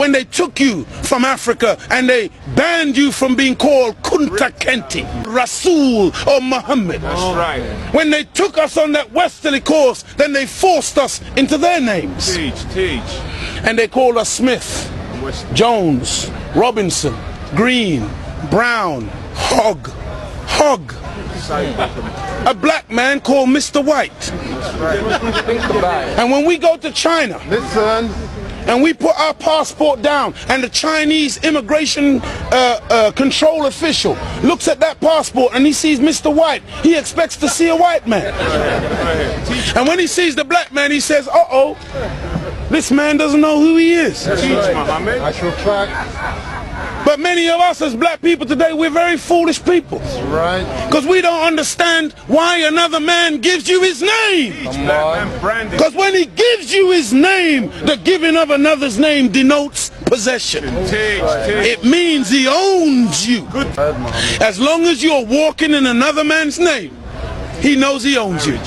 when they took you from Africa and they banned you from being called Kunta Kinte, Rasul or Mohammed. That's right. When they took us on that westerly course, then they forced us into their names. Teach. And they called us Smith, Jones, Robinson, Green, Brown, Hogg. A black man called Mr. White. That's right. And when we go to China, Listen. and we put our passport down, and the Chinese immigration control official looks at that passport and he sees Mr. White, he expects to see a white man. And when he sees the black man, he says, uh-oh, this man doesn't know who he is. Teach, Mohammed. Actual fact. But many of us as black people today, we're very foolish people. Right. Because we don't understand why another man gives you his name. Because when he gives you his name, the giving of another's name denotes possession. It means he owns you. As long as you're walking in another man's name, he knows he owns you.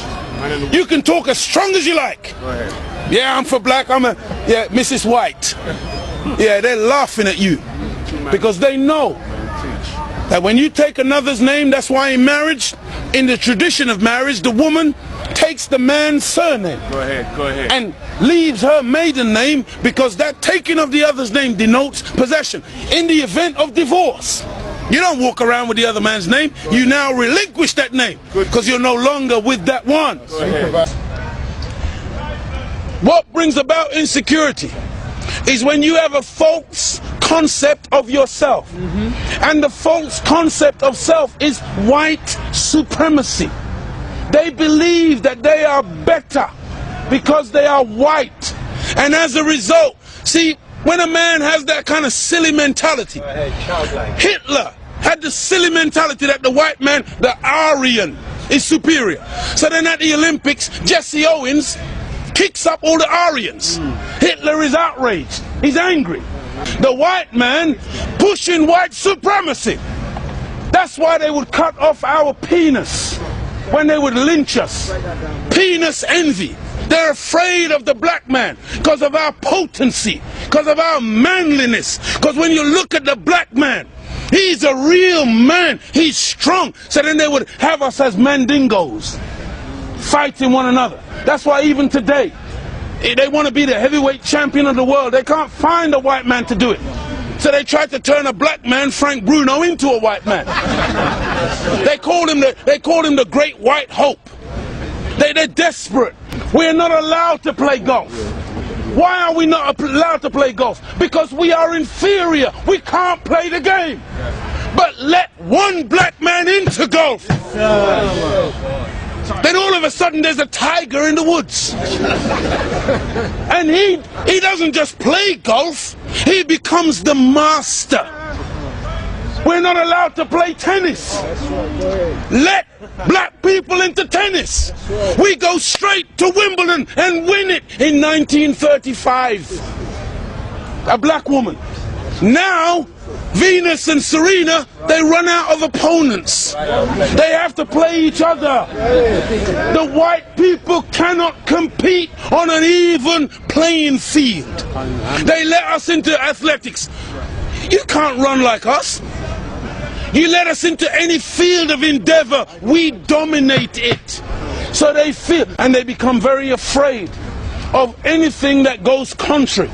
You can talk as strong as you like. Yeah, I'm for black, yeah, Mrs. White. Yeah, they're laughing at you. Because they know that when you take another's name, that's why in marriage, in the tradition of marriage, the woman takes the man's surname. Go ahead. And leaves her maiden name, because that taking of the other's name denotes possession. In the event of divorce, you don't walk around with the other man's name. You now relinquish that name because you're no longer with that one. What brings about insecurity is when you have a false concept of yourself. And the false concept of self is white supremacy. They believe that they are better because they are white. And as a result, see, when a man has that kind of silly mentality, Hitler had the silly mentality that the white man, the Aryan, is superior. So then at the Olympics, Jesse Owens kicks up all the Aryans. Hitler is outraged. He's angry. The white man pushing white supremacy. That's why they would cut off our penis when they would lynch us. Penis envy. They're afraid of the black man because of our potency, because of our manliness. Because when you look at the black man, he's a real man. He's strong. So then they would have us as mandingos, fighting one another. That's why even today, they want to be the heavyweight champion of the world. They can't find a white man to do it. So they tried to turn a black man, Frank Bruno, into a white man. They called him the Great White Hope. They're desperate. We're not allowed to play golf. Why are we not allowed to play golf? Because we are inferior. We can't play the game. But let one black man into golf. Then all of a sudden there's a tiger in the woods. And he doesn't just play golf, he becomes the master. We're not allowed to play tennis. Let black people into tennis. We go straight to Wimbledon and win it in 1935. A black woman. Now Venus and Serena, they run out of opponents. They have to play each other. The white people cannot compete on an even playing field. They let us into athletics. You can't run like us. You let us into any field of endeavor, we dominate it. So they feel, and they become very afraid of anything that goes contrary.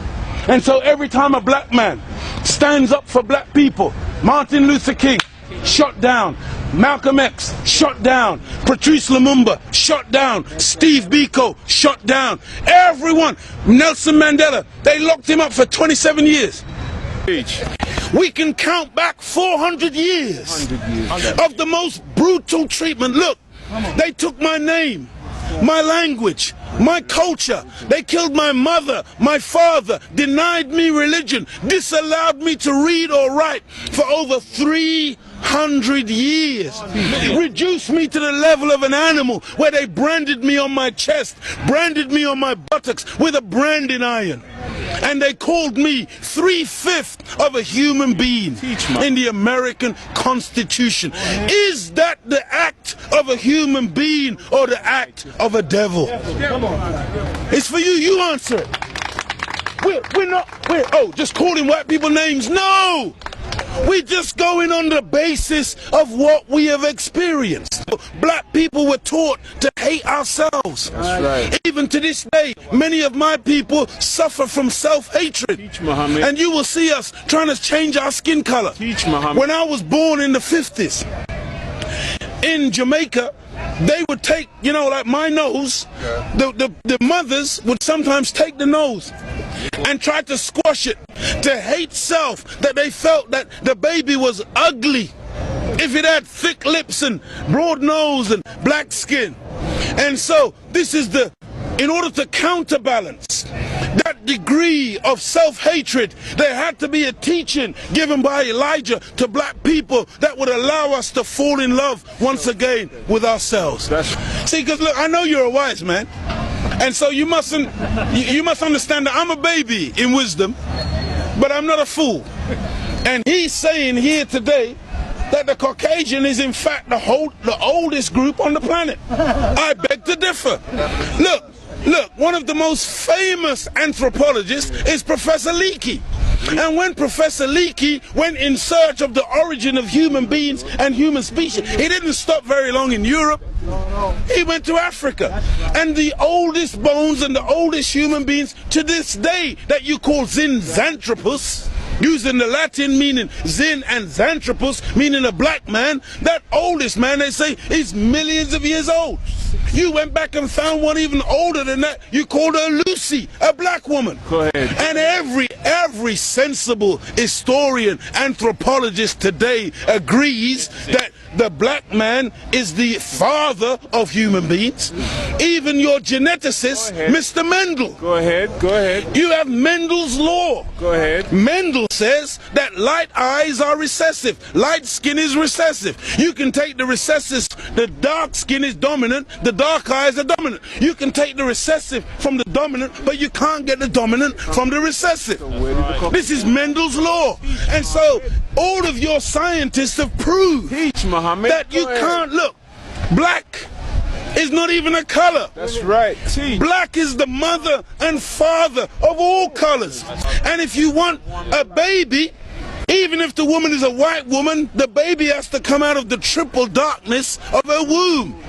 And so every time a black man stands up for black people, Martin Luther King, shot down. Malcolm X, shot down. Patrice Lumumba, shot down. Steve Biko, shot down. Everyone, Nelson Mandela, they locked him up for 27 years. We can count back 400 years of the most brutal treatment. Look, they took my name, my language, my culture. They killed my mother, my father, denied me religion, disallowed me to read or write for over 300 years. Reduced me to the level of an animal where they branded me on my chest, branded me on my buttocks with a branding iron. And they called me 3/5 of a human being in the American Constitution. Is that the act of a human being or the act of a devil? It's for you, you answer it. we're just calling white people names. No! We're just going on the basis of what we have experienced. Black people were taught to hate ourselves. That's right. Even to this day, many of my people suffer from self-hatred. Teach, Mohammed. And you will see us trying to change our skin color. Teach, Mohammed. When I was born in the 50s, in Jamaica, they would take, you know, like my nose, the mothers would sometimes take the nose and try to squash it, to hate self, that they felt that the baby was ugly if it had thick lips and broad nose and black skin. And so this is in order to counterbalance that degree of self-hatred, there had to be a teaching given by Elijah to black people that would allow us to fall in love once again with ourselves. See, because look, I know you're a wise man, and so you must understand that I'm a baby in wisdom, but I'm not a fool. And he's saying here today that the Caucasian is in fact the oldest group on the planet. I beg to differ. Look, one of the most famous anthropologists is Professor Leakey. And when Professor Leakey went in search of the origin of human beings and human species, he didn't stop very long in Europe. He went to Africa. And the oldest bones and the oldest human beings to this day that you call Zinjanthropus, using the Latin meaning Zin and Xanthropus, meaning a black man, that oldest man, they say, is millions of years old. You went back and found one even older than that. You called her Lucy, a black woman. Go ahead. And every sensible historian, anthropologist today agrees that the black man is the father of human beings. Even your geneticist, Mr. Mendel. Go ahead. You have Mendel's law. Go ahead. Mendel says that light eyes are recessive, light skin is recessive. You can take the recessive, the dark skin is dominant, the dark eyes are dominant. You can take the recessive from the dominant, but you can't get the dominant from the recessive. This is Mendel's law. And so all of your scientists have proved that you can't look. Black is not even a color. That's right. Black is the mother and father of all colors. And if you want a baby, even if the woman is a white woman, the baby has to come out of the triple darkness of her womb.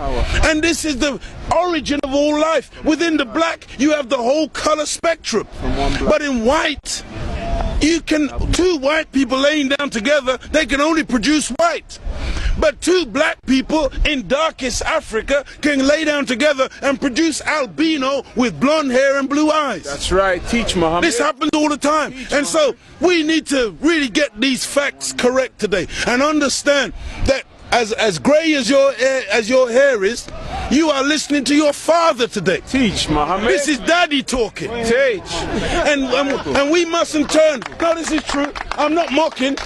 And this is the origin of all life. Within the black, you have the whole color spectrum. But in white, two white people laying down together, they can only produce white. But two black people in darkest Africa can lay down together and produce albino with blonde hair and blue eyes. That's right. Teach, Mohammed. This happens all the time. And so we need to really get these facts correct today and understand that as gray as your hair is, you are listening to your father today. Teach, Mohammed. This is daddy talking. Teach. And we mustn't turn. No, this is true. I'm not mocking.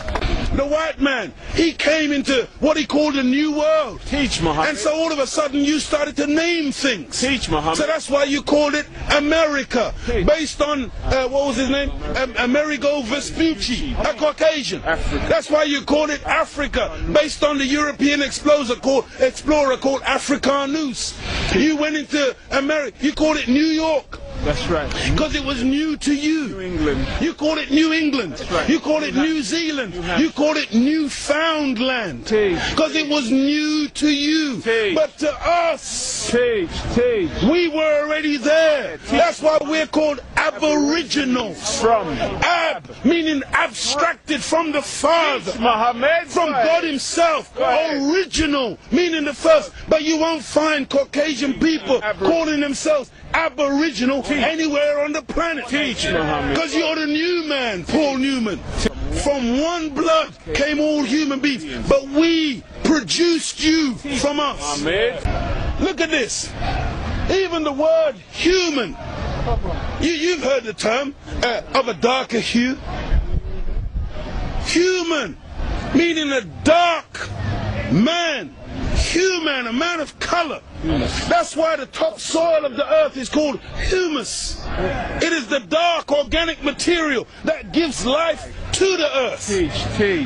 The white man, he came into what he called a new world. Teach, Mohammed. And so all of a sudden you started to name things. Teach, Mohammed. So that's why you called it America. Based on, what was his name? Amerigo Vespucci, a Caucasian. Africa. That's why you called it Africa. Based on the European explorer called Africanus. You went into America, you called it New York. That's right. Because it was new to you. New England. You call it New England. That's right. You call it New Zealand. You call it Newfoundland. Because it was new to you. But to us, we were already there. That's why we're called Aboriginals. From Ab, meaning abstracted from the Father. Mohammed. From God himself. Original, meaning the first. But you won't find Caucasian people calling themselves Aboriginal anywhere on the planet. Because you're the new man, Paul Newman. From one blood came all human beings, but we produced you from us. Look at this. Even the word human, you've heard the term of a darker hue. Human, meaning a dark man. Human, a man of color. That's why the topsoil of the earth is called humus. It is the dark organic material that gives life to the earth.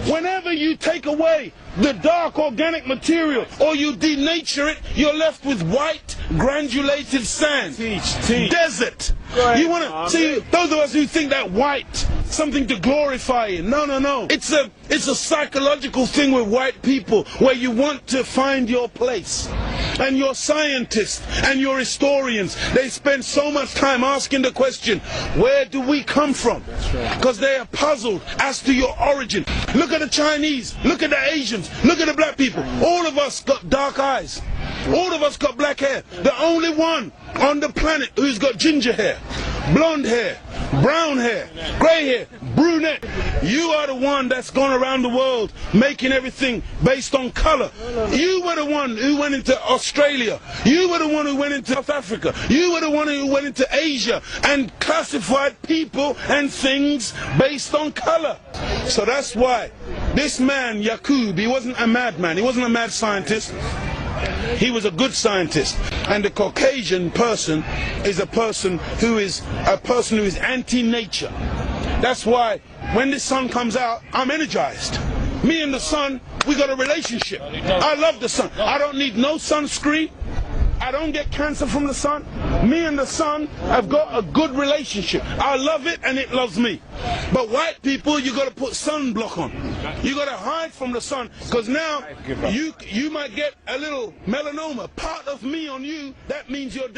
Whenever you take away the dark organic material or you denature it, you're left with white granulated sand. Teach. Desert. You want to see those of us who think that white something to glorify in. No. It's a psychological thing with white people where you want to find your place. And your scientists and your historians, they spend so much time asking the question, where do we come from? Because they are puzzled as to your origin. Look at the Chinese, look at the Asians, look at the black people. All of us got dark eyes. All of us got black hair. The only one on the planet who's got ginger hair, blonde hair, brown hair, grey hair, brunette. You are the one that's gone around the world making everything based on color. You were the one who went into Australia. You were the one who went into South Africa. You were the one who went into Asia and classified people and things based on color. So that's why this man, Yaqub, he wasn't a madman. He wasn't a mad scientist. He was a good scientist. And the Caucasian person is a person who is anti-nature. That's why when the sun comes out, I'm energized. Me and the sun, we got a relationship. I love the sun. I don't need no sunscreen. I don't get cancer from the sun. Me and the sun have got a good relationship. I love it and it loves me. But white people, you got to put sunblock on. You got to hide from the sun, because now you might get a little melanoma. Part of me on you, that means you're dead.